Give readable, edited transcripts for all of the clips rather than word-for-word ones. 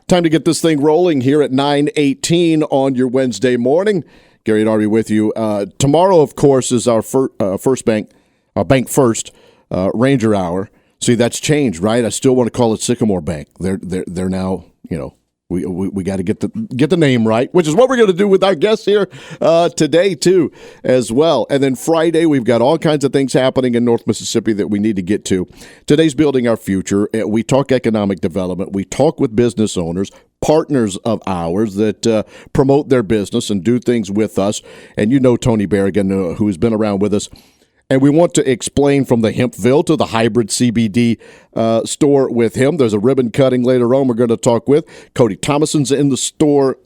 Time to get this thing rolling here at 9:18 on your Wednesday morning. Gary Darby with you. Tomorrow, of course, is our Bank First Ranger Hour. See, that's changed, right? I still want to call it Sycamore Bank. They're now, we got to get the name right, which is what we're going to do with our guests here today too, as well. And then Friday, we've got all kinds of things happening in North Mississippi that we need to get to. Today's Building Our Future. We talk economic development. We talk with business owners, partners of ours that promote their business and do things with us. And you know Tony Barragan, who's been around with us. And we want to explain from the Hempville to the hybrid CBD store with him. There's a ribbon cutting later on we're going to talk with. Cody Thomason's in the store.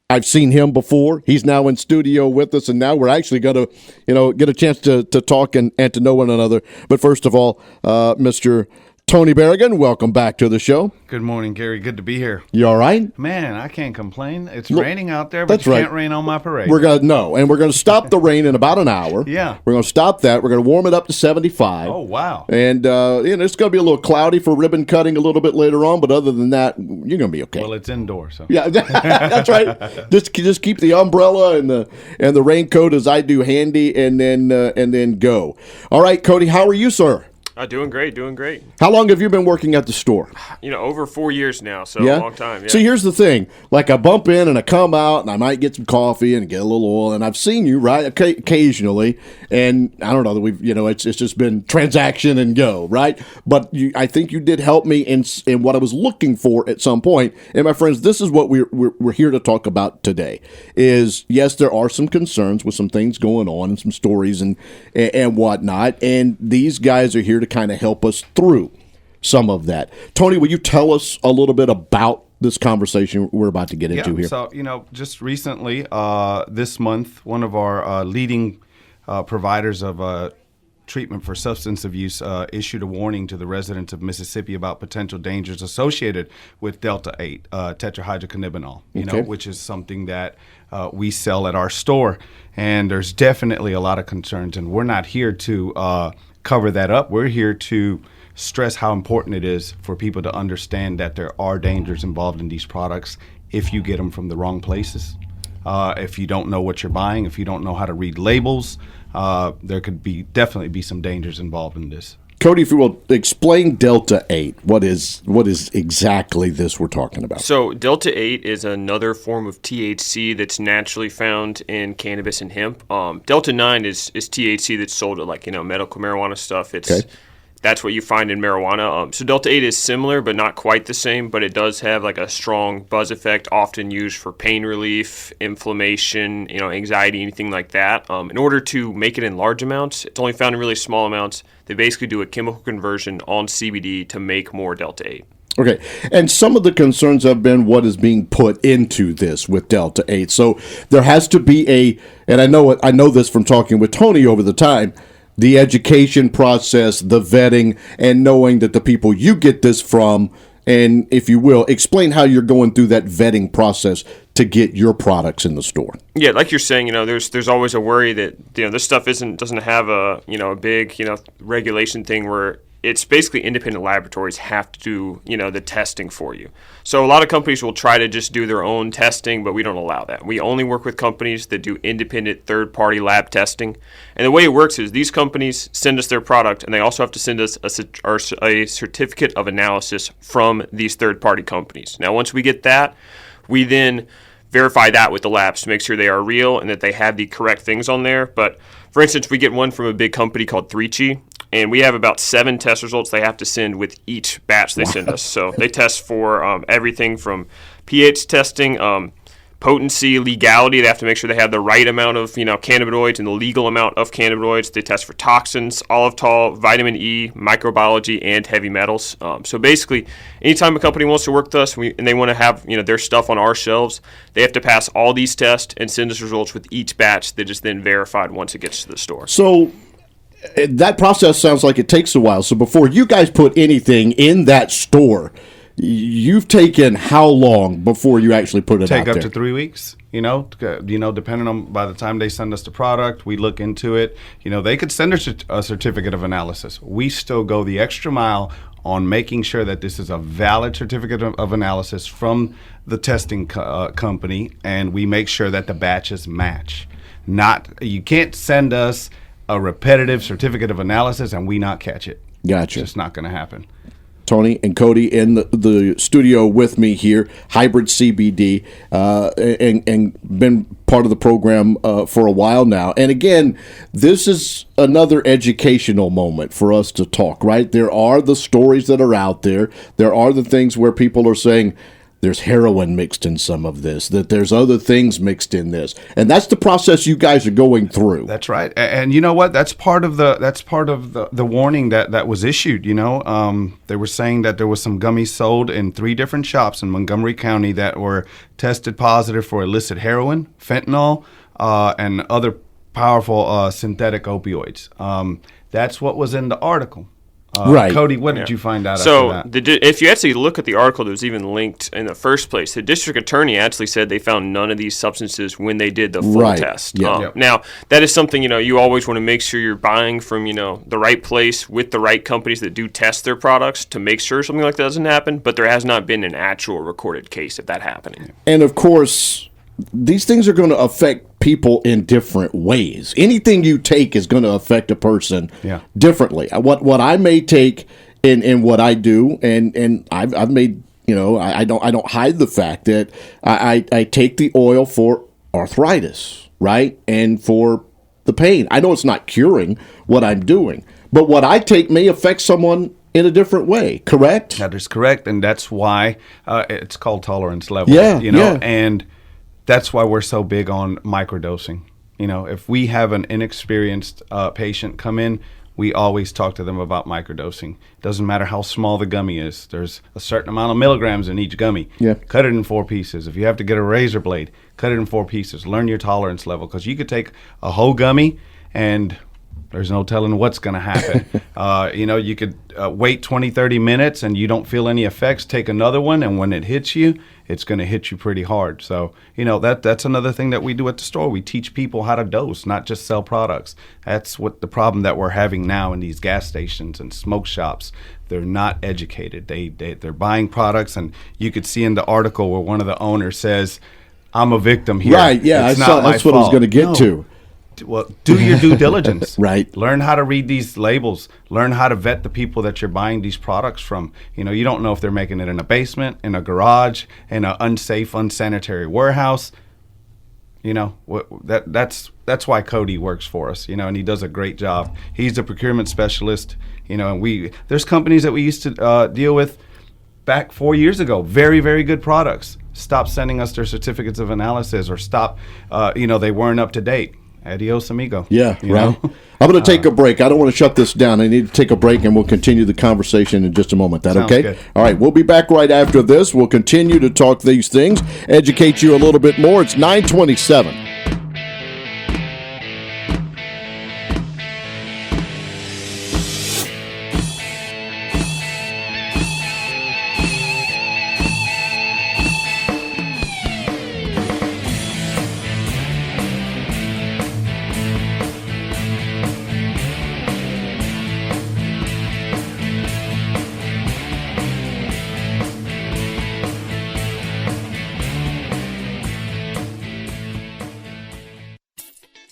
I've seen him before. He's now in studio with us, and now we're actually going to, get a chance to talk and to know one another. But first of all, Mr. Tony Barragan, welcome back to the show. Good morning, Gary. Good to be here. You all right? Man, I can't complain. It's raining out there, but can't rain on my parade. We're going to stop the rain in about an hour. Yeah. We're going to stop that. We're going to warm it up to 75. Oh, wow. And, it's going to be a little cloudy for ribbon cutting a little bit later on, but other than that, you're going to be okay. Well, it's indoors. So. Yeah, that's right. Just keep the umbrella and the raincoat as I do handy, and then go. All right, Cody, how are you, sir? Doing great. How long have you been working at the store? Over 4 years now, so a long time. Yeah. See, here's the thing. Like, I bump in and I come out and I might get some coffee and get a little oil, and I've seen you, right, occasionally, and I don't know that we've, it's just been transaction and go, right? But I think you did help me in what I was looking for at some point. And my friends, this is what we're here to talk about today. Is yes, there are some concerns with some things going on and some stories and whatnot, and these guys are here to kind of help us through some of that. Tony, will you tell us a little bit about this conversation we're about to get into here? So, just recently, this month, one of our leading providers of treatment for substance abuse issued a warning to the residents of Mississippi about potential dangers associated with Delta 8, tetrahydrocannabinol, which is something that we sell at our store. And there's definitely a lot of concerns, and we're not here to cover that up. We're here to stress how important it is for people to understand that there are dangers involved in these products if you get them from the wrong places. If you don't know what you're buying, if you don't know how to read labels, there could definitely be some dangers involved in this. Cody, if you will, explain Delta 8. What is exactly this we're talking about? So Delta 8 is another form of THC that's naturally found in cannabis and hemp. Delta 9 is THC that's sold at medical marijuana stuff. That's what you find in marijuana. So Delta 8 is similar, but not quite the same, but it does have a strong buzz effect, often used for pain relief, inflammation, anxiety, anything like that. In order to make it in large amounts, it's only found in really small amounts. They basically do a chemical conversion on CBD to make more Delta 8. Okay, and some of the concerns have been what is being put into this with Delta 8. So there has to be and I know this from talking with Tony over the time, the education process, the vetting, and knowing that the people you get this from, and if you will, explain how you're going through that vetting process to get your products in the store. Yeah, like you're saying, there's always a worry that this stuff doesn't have a big regulation thing where it's basically independent laboratories have to do, the testing for you. So a lot of companies will try to just do their own testing, but we don't allow that. We only work with companies that do independent third-party lab testing. And the way it works is these companies send us their product, and they also have to send us a certificate of analysis from these third-party companies. Now, once we get that, we then verify that with the labs to make sure they are real and that they have the correct things on there. But, for instance, we get one from a big company called 3Chi. And we have about 7 test results they have to send with each batch they send us. So they test for everything from pH testing, potency, legality. They have to make sure they have the right amount of cannabinoids and the legal amount of cannabinoids. They test for toxins, olive vitamin E, microbiology, and heavy metals. So basically, anytime a company wants to work with us and they want to have their stuff on our shelves, they have to pass all these tests and send us results with each batch that is then verified once it gets to the store. So that process sounds like it takes a while. So before you guys put anything in that store, you've taken how long before you actually put it out there? Take up to 3 weeks. Depending on by the time they send us the product, we look into it. They could send us a certificate of analysis. We still go the extra mile on making sure that this is a valid certificate of analysis from the testing company, and we make sure that the batches match. You can't send us a repetitive certificate of analysis and we not catch it. Gotcha. It's just not going to happen. Tony and Cody in the studio with me here, Hybrid CBD, and been part of the program for a while now. And again, this is another educational moment for us to talk, right? There are the stories that are out there. There are the things where people are saying, there's heroin mixed in some of this, that there's other things mixed in this. And that's the process you guys are going through. That's right. And you know what? That's part of the warning that was issued, you know. They were saying that there was some gummies sold in 3 different shops in Montgomery County that were tested positive for illicit heroin, fentanyl, and other powerful synthetic opioids. That's what was in the article. Right. Cody, what did you find out so after that? If you actually look at the article that was even linked in the first place, the district attorney actually said they found none of these substances when they did the full test. Yeah. Now, that is something, you always want to make sure you're buying from, the right place with the right companies that do test their products to make sure something like that doesn't happen, but there has not been an actual recorded case of that happening. And, of course, these things are going to affect people in different ways. Anything you take is going to affect a person differently. What I may take in what I do, and I've made, I don't hide the fact that I take the oil for arthritis, right, and for the pain. I know it's not curing what I'm doing, but what I take may affect someone in a different way. Correct? That is correct, and that's why it's called tolerance level. And that's why we're so big on microdosing. If we have an inexperienced patient come in, we always talk to them about microdosing. Doesn't matter how small the gummy is. There's a certain amount of milligrams in each gummy. Yeah. Cut it in 4 pieces. If you have to get a razor blade, cut it in 4 pieces. Learn your tolerance level, because you could take a whole gummy and there's no telling what's going to happen. You could wait 20, 30 minutes and you don't feel any effects. Take another one, and when it hits you, it's going to hit you pretty hard. So, that's another thing that we do at the store. We teach people how to dose, not just sell products. That's what the problem that we're having now in these gas stations and smoke shops. They're not educated. They're buying products, and you could see in the article where one of the owners says, "I'm a victim here." Right, yeah, that's what I was going to get to. Well, do your due diligence. Right. Learn how to read these labels. Learn how to vet the people that you're buying these products from. You don't know if they're making it in a basement, in a garage, in an unsafe, unsanitary warehouse. That's why Cody works for us. And he does a great job. He's a procurement specialist. And there's companies that we used to deal with back 4 years ago. Very, very good products. Stop sending us their certificates of analysis, or stop. They weren't up to date. Adios, amigo. Yeah, right. I'm going to take a break. I don't want to shut this down. I need to take a break, and we'll continue the conversation in just a moment. That Sounds okay? Good. All right, we'll be back right after this. We'll continue to talk these things, educate you a little bit more. It's 9:27.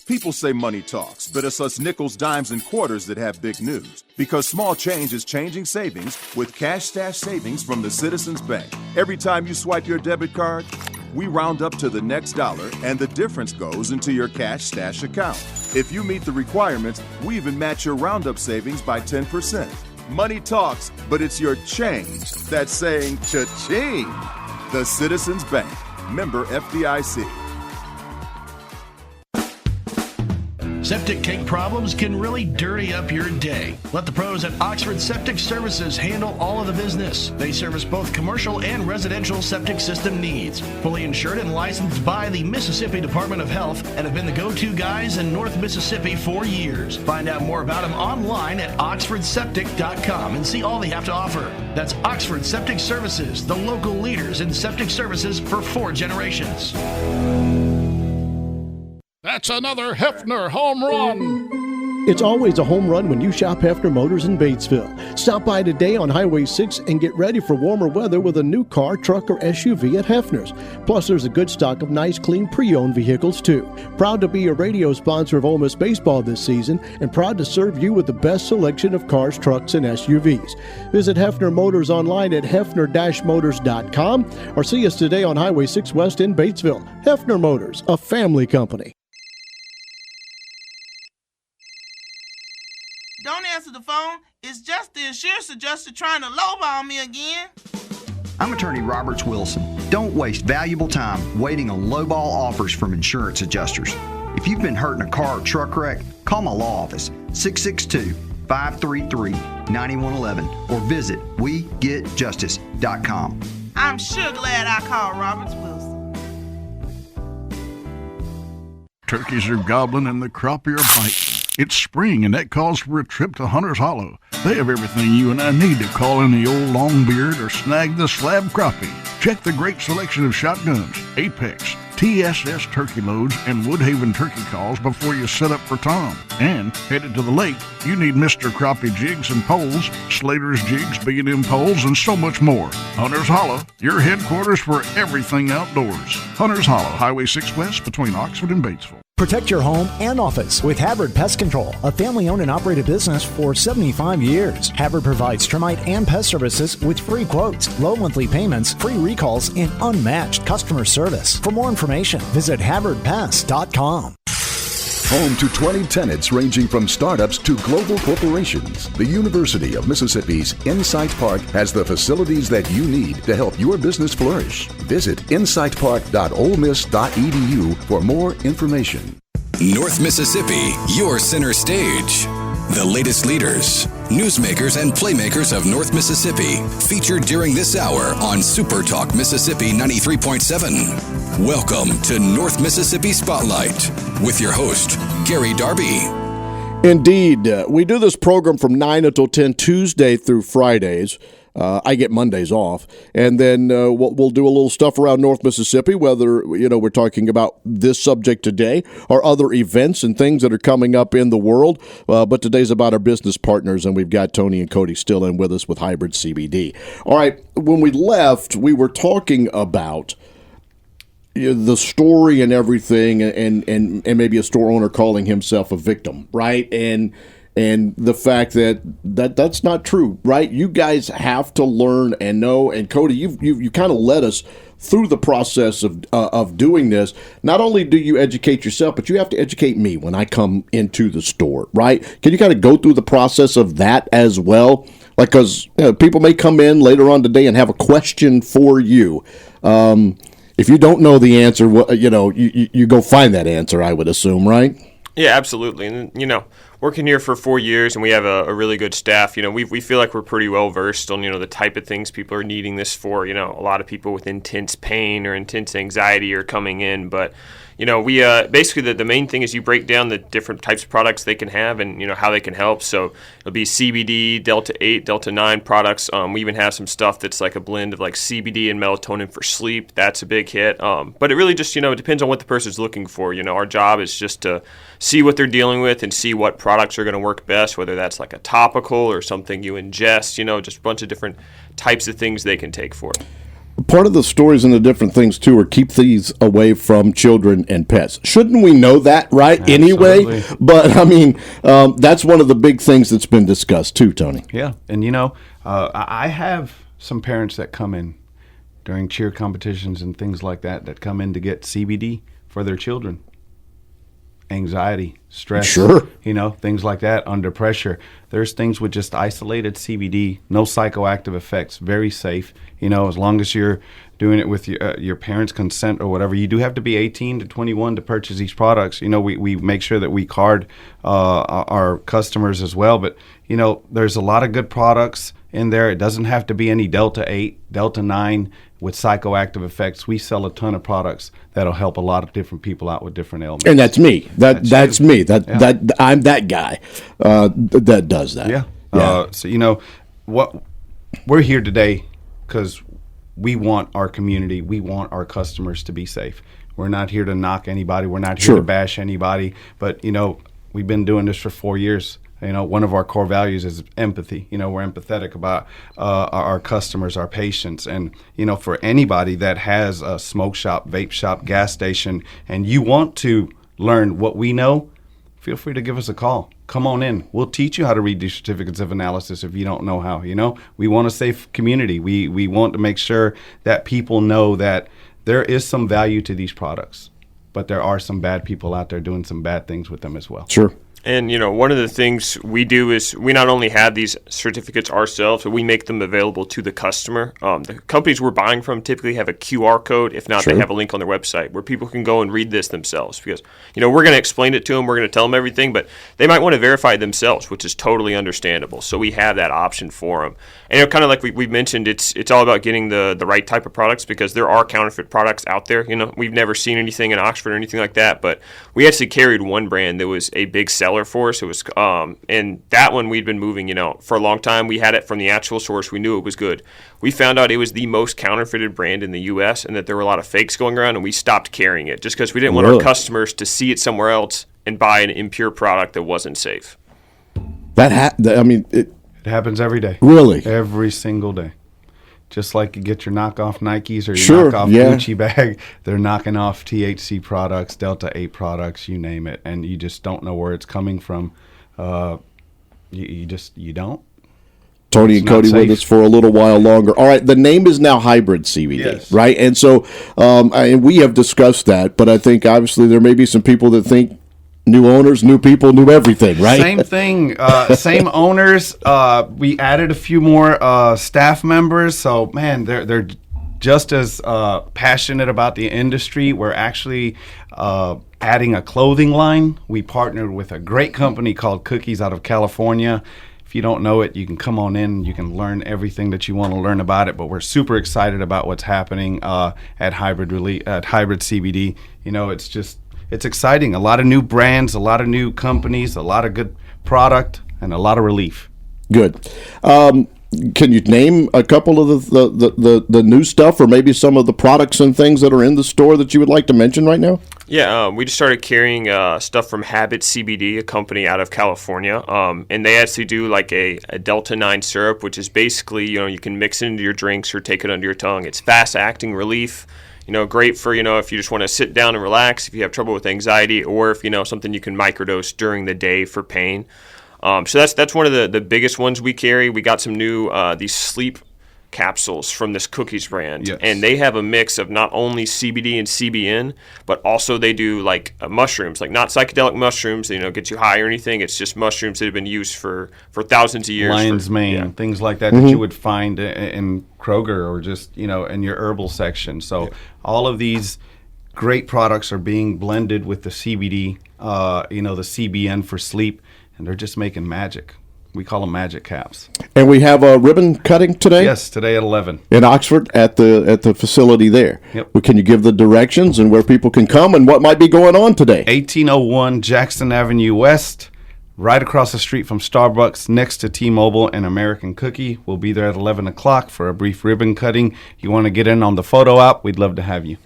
People say money talks, but it's us nickels, dimes, and quarters that have big news. Because small change is changing savings with Cash Stash Savings from the Citizens Bank. Every time you swipe your debit card, we round up to the next dollar, and the difference goes into your Cash Stash account. If you meet the requirements, we even match your roundup savings by 10%. Money talks, but it's your change that's saying cha-ching. The Citizens Bank. Member FDIC. Septic tank problems can really dirty up your day. Let the pros at Oxford Septic Services handle all of the business. They service both commercial and residential septic system needs. Fully insured and licensed by the Mississippi Department of Health, and have been the go-to guys in North Mississippi for years. Find out more about them online at oxfordseptic.com and see all they have to offer. That's Oxford Septic Services, the local leaders in septic services for 4 generations. That's another Hefner home run. It's always a home run when you shop Hefner Motors in Batesville. Stop by today on Highway 6 and get ready for warmer weather with a new car, truck, or SUV at Hefner's. Plus, there's a good stock of nice, clean, pre-owned vehicles, too. Proud to be a radio sponsor of Ole Miss Baseball this season and proud to serve you with the best selection of cars, trucks, and SUVs. Visit Hefner Motors online at hefner-motors.com or see us today on Highway 6 West in Batesville. Hefner Motors, a family company. Don't answer the phone. It's just the insurance adjuster trying to lowball me again. I'm attorney Roberts Wilson. Don't waste valuable time waiting on lowball offers from insurance adjusters. If you've been hurt in a car or truck wreck, call my law office, 662-533-9111, or visit wegetjustice.com. I'm sure glad I called Roberts Wilson. Turkeys are gobbling and the crappie are biting. It's spring, and that calls for a trip to Hunter's Hollow. They have everything you and I need to call in the old longbeard or snag the slab crappie. Check the great selection of shotguns, Apex, TSS turkey loads, and Woodhaven turkey calls before you set up for Tom. And headed to the lake, you need Mr. Crappie jigs and poles, Slater's jigs, B&M poles, and so much more. Hunter's Hollow, your headquarters for everything outdoors. Hunter's Hollow, Highway 6 West between Oxford and Batesville. Protect your home and office with Havard Pest Control, a family-owned and operated business for 75 years. Havard provides termite and pest services with free quotes, low monthly payments, free recalls, and unmatched customer service. For more information, visit HavardPest.com. Home to 20 tenants ranging from startups to global corporations, the University of Mississippi's Insight Park has the facilities that you need to help your business flourish. Visit insightpark.olemiss.edu for more information. North Mississippi, your center stage. The latest leaders, newsmakers, and playmakers of North Mississippi featured during this hour on Supertalk Mississippi 93.7. Welcome to North Mississippi Spotlight with your host, Gary Darby. Indeed. We do this program from 9 until 10 Tuesday through Fridays. I get Mondays off, and then we'll do a little stuff around North Mississippi, whether we're talking about this subject today or other events and things that are coming up in the world. But today's about our business partners, and we've got Tony and Cody still in with us with Hybrid CBD. All right, when we left, we were talking about the story and everything, and maybe a store owner calling himself a victim, right? And the fact that's not true, right? You guys have to learn and know. And Cody, you kind of led us through the process of doing this. Not only do you educate yourself, but you have to educate me when I come into the store, right? Can you kind of go through the process of that as well? Like, because people may come in later on today and have a question for you. If you don't know the answer, you go find that answer, I would assume, right? Yeah, absolutely. And, working here for 4 years, and we have a really good staff. We feel like we're pretty well versed on, the type of things people are needing this for. A lot of people with intense pain or intense anxiety are coming in. But, we basically the main thing is you break down the different types of products they can have and, how they can help. So it'll be CBD, Delta 8, Delta 9 products. We even have some stuff that's like a blend of like CBD and melatonin for sleep. That's a big hit. But it really just, it depends on what the person's looking for. Our job is just to see what they're dealing with and see what products are going to work best, whether that's like a topical or something you ingest, just a bunch of different types of things they can take for it. Part of the stories and the different things, too, are keep these away from children and pets. Shouldn't we know that, right, Absolutely. Anyway? But, I mean, that's one of the big things that's been discussed, too, Tony. Yeah, and, I have some parents that come in during cheer competitions and things like that come in to get CBD for their children. Anxiety, stress, sure. Things like that under pressure. There's things with just isolated CBD, no psychoactive effects, very safe. As long as you're doing it with your parents' consent or whatever. You do have to be 18 to 21 to purchase these products. We make sure that we card our customers as well. But, there's a lot of good products in there. It doesn't have to be any Delta 8, Delta 9 with psychoactive effects. We sell a ton of products that'll help a lot of different people out with different ailments. And that's me. That's me. That I'm that guy that does that. Yeah. So what we're here today because we want our community, we want our customers to be safe. We're not here to knock anybody. We're not here to bash anybody. But we've been doing this for 4 years. One of our core values is empathy. We're empathetic about our customers, our patients. And, for anybody that has a smoke shop, vape shop, gas station, and you want to learn what we know, feel free to give us a call. Come on in. We'll teach you how to read these certificates of analysis if you don't know how. We want a safe community. We want to make sure that people know that there is some value to these products, but there are some bad people out there doing some bad things with them as well. Sure. And, one of the things we do is we not only have these certificates ourselves, but we make them available to the customer. The companies we're buying from typically have a QR code. If not, Sure. They have a link on their website where people can go and read this themselves. Because, we're going to explain it to them. We're going to tell them everything, but they might want to verify it themselves, which is totally understandable. So we have that option for them. And kind of like we mentioned, it's all about getting the right type of products, because there are counterfeit products out there. We've never seen anything in Oxford or anything like that, but we actually carried one brand that was a big seller for us. It was, and that one we'd been moving, for a long time. We had it from the actual source. We knew it was good. We found out it was the most counterfeited brand in the U.S. and that there were a lot of fakes going around, and we stopped carrying it just because we didn't want our customers to see it somewhere else and buy an impure product that wasn't safe. It happens every day. Really? Every single day. Just like you get your knockoff Nikes or your Sure, knockoff yeah. Gucci bag, they're knocking off THC products, Delta 8 products, you name it, and you just don't know where it's coming from. You don't. Tony It's and not Cody with safe. us for a little while longer. All right, the name is now Hybrid CBD, Yes. right? And so and we have discussed that, but I think obviously there may be some people that think new owners, new people, new everything, right? Same thing. Same owners. We added a few more staff members. So, man, they're just as passionate about the industry. We're actually adding a clothing line. We partnered with a great company called Cookies out of California. If you don't know it, you can come on in. You can learn everything that you want to learn about it. But we're super excited about what's happening at Hybrid CBD. It's exciting. A lot of new brands, a lot of new companies, a lot of good product, and a lot of relief. Good. Can you name a couple of the new stuff, or maybe some of the products and things that are in the store that you would like to mention right now? Yeah, we just started carrying stuff from Habit CBD, a company out of California, and they actually do like a Delta 9 syrup, which is basically, you can mix it into your drinks or take it under your tongue. It's fast-acting relief. Great for, if you just want to sit down and relax, if you have trouble with anxiety, or if, something you can microdose during the day for pain. So that's one of the biggest ones we carry. We got some new, these sleep capsules from this Cookies brand. Yes. And they have a mix of not only CBD and CBN, but also they do like mushrooms, like not psychedelic mushrooms, get you high or anything. It's just mushrooms that have been used for thousands of years. Lion's mane, things like that that you would find in Kroger or just, in your herbal section. So all of these great products are being blended with the CBD, the CBN for sleep, and they're just making magic. We call them magic caps. And we have a ribbon cutting today? Yes, today at 11. In Oxford at the facility there. Yep. Well, can you give the directions and where people can come and what might be going on today? 1801 Jackson Avenue West, right across the street from Starbucks, next to T-Mobile and American Cookie. We'll be there at 11 o'clock for a brief ribbon cutting. You want to get in on the photo op, we'd love to have you.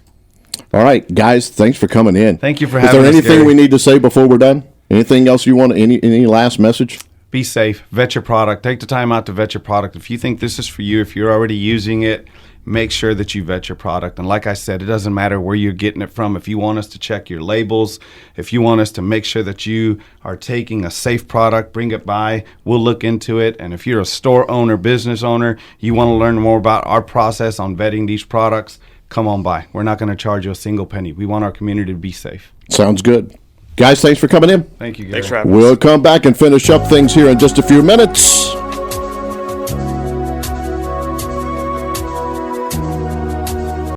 All right, guys, thanks for coming in. Thank you for having us, Is there anything Gary. we need to say before we're done? Anything else you want? Any last message? Be safe. Vet your product. Take the time out to vet your product. If you think this is for you, if you're already using it, make sure that you vet your product. And like I said, it doesn't matter where you're getting it from. If you want us to check your labels, if you want us to make sure that you are taking a safe product, bring it by. We'll look into it. And if you're a store owner, business owner, you want to learn more about our process on vetting these products, come on by. We're not going to charge you a single penny. We want our community to be safe. Sounds good. Guys, thanks for coming in. Thank you, Gary. Thanks for having us. We'll come back and finish up things here in just a few minutes.